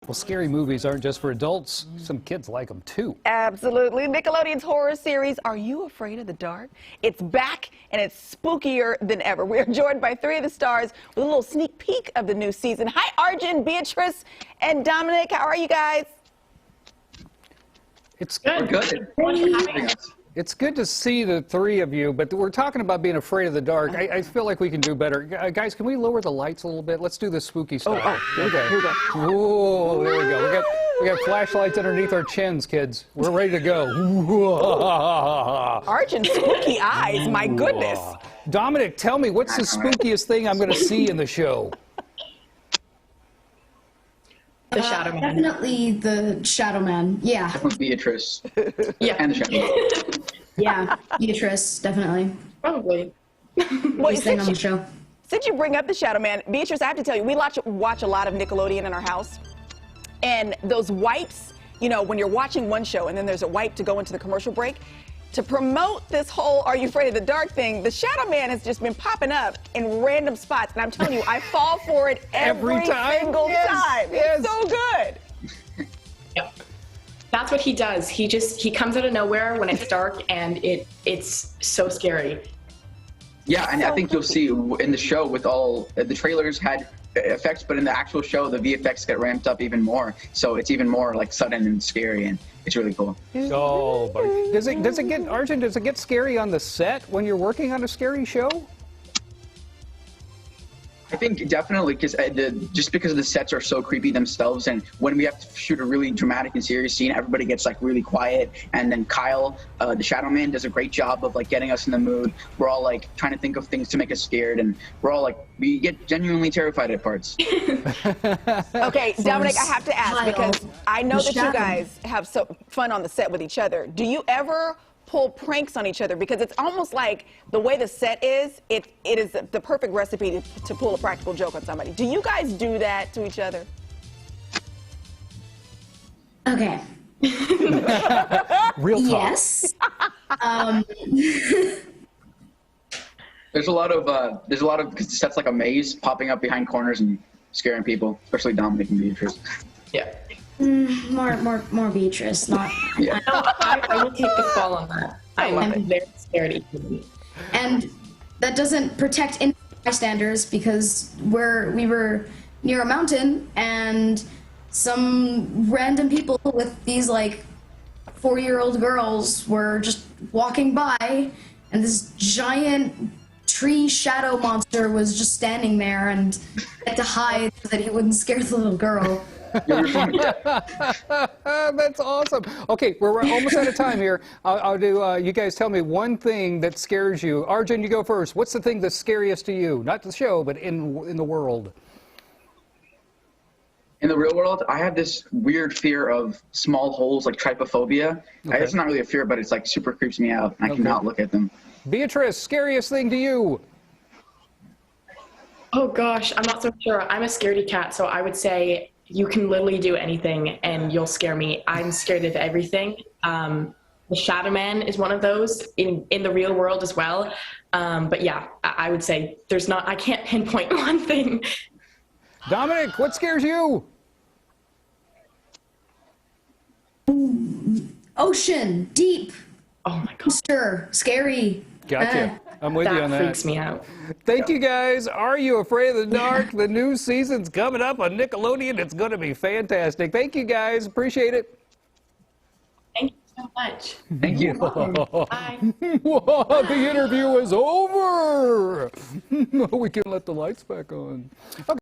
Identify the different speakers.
Speaker 1: Well, scary movies aren't just for adults. Some kids like them, too.
Speaker 2: Absolutely. Nickelodeon's horror series, Are You Afraid of the Dark? It's back, and it's spookier than ever. We are joined by three of the stars with a little sneak peek of the new season. Hi, Arjun, Beatrice, and Dominic. How are you guys?
Speaker 1: It's
Speaker 3: Good.
Speaker 1: good. It's good to see the three of you, but we're talking about being afraid of the dark. I feel like we can do better. Guys, can we lower the lights a little bit? Let's do the spooky stuff.
Speaker 2: Here we go.
Speaker 1: Whoa, there we go. We got flashlights underneath our chins, kids. We're ready to go.
Speaker 2: Arjun, spooky eyes, my goodness.
Speaker 1: Dominic, tell me, what's the spookiest thing I'm going to see in the show?
Speaker 3: The Shadow Man.
Speaker 4: Definitely the Shadow Man. Yeah.
Speaker 5: Beatrice.
Speaker 3: Yeah.
Speaker 5: And the Shadow Man.
Speaker 4: Yeah. Beatrice, definitely.
Speaker 3: Probably.
Speaker 2: Well,
Speaker 4: He's staying on the show.
Speaker 2: Since you bring up the Shadow Man, Beatrice, I have to tell you, we watch a lot of Nickelodeon in our house. And those wipes, you know, when you're watching one show and then there's a wipe to go into the commercial break, to promote this whole Are You Afraid of the Dark thing, the Shadow Man has just been popping up in random spots. And I'm telling you, I fall for it every single time.
Speaker 1: Yes.
Speaker 2: It's so good.
Speaker 3: Yep. That's what he does. He comes out of nowhere when it's dark, and it's so scary.
Speaker 5: Yeah, and I think you'll see in the show with all the trailers had effects, but in the actual show, the VFX get ramped up even more. So it's even more like sudden and scary, and it's really cool.
Speaker 1: Oh, but does it get, Arjun, does it get scary on the set when you're working on a scary show?
Speaker 5: I think definitely, because just because the sets are so creepy themselves, and when we have to shoot a really dramatic and serious scene, everybody gets like really quiet, and then Kyle, the Shadow Man, does a great job of like getting us in the mood. We're all like trying to think of things to make us scared, and we're all like, we get genuinely terrified at parts.
Speaker 2: Okay, Dominic, I have to ask, because I know that you guys have so fun on the set with each other. Do you ever pull pranks on each other? Because it's almost like the way the set is, it is the perfect recipe to pull a practical joke on somebody. Do you guys do that to each other?
Speaker 4: Okay.
Speaker 1: Real talk.
Speaker 4: Yes.
Speaker 5: There's a lot of because the set's like a maze, popping up behind corners and scaring people, especially Dominic and Beatrice.
Speaker 3: Yeah.
Speaker 4: More Beatrice, not.
Speaker 5: Yeah.
Speaker 3: I will take the fall on that. I'm very scared easily.
Speaker 4: And that doesn't protect any bystanders, because we were near a mountain, and some random people with these like 4-year-old girls were just walking by, and this giant tree shadow monster was just standing there, and had to hide so that he wouldn't scare the little girl.
Speaker 1: That's awesome. Okay, we're almost out of time here. I'll do, you guys tell me one thing that scares you. Arjun, you go first. What's the thing that's scariest to you? Not the show, but in the world.
Speaker 5: In the real world, I have this weird fear of small holes, like trypophobia.
Speaker 1: Okay.
Speaker 5: It's not really a fear, but it's like super creeps me out. I cannot look at them.
Speaker 1: Beatrice, scariest thing to you?
Speaker 3: Oh gosh, I'm not so sure. I'm a scaredy cat, so I would say you can literally do anything and you'll scare me. I'm scared of everything. The Shadow Man is one of those in the real world as well. But yeah, I would say I can't pinpoint one thing.
Speaker 1: Dominic, what scares you?
Speaker 4: Ocean, deep,
Speaker 3: Oh my god.
Speaker 4: monster, scary.
Speaker 1: Gotcha. I'm with you on
Speaker 3: That
Speaker 1: that.
Speaker 3: freaks me out.
Speaker 1: Thank you, guys. Are You Afraid of the Dark? The new season's coming up on Nickelodeon. It's going to be fantastic. Thank you, guys. Appreciate it.
Speaker 3: Thank you so much.
Speaker 5: Thank you.
Speaker 3: Bye.
Speaker 1: Whoa, the interview is over. We can let the lights back on. Okay.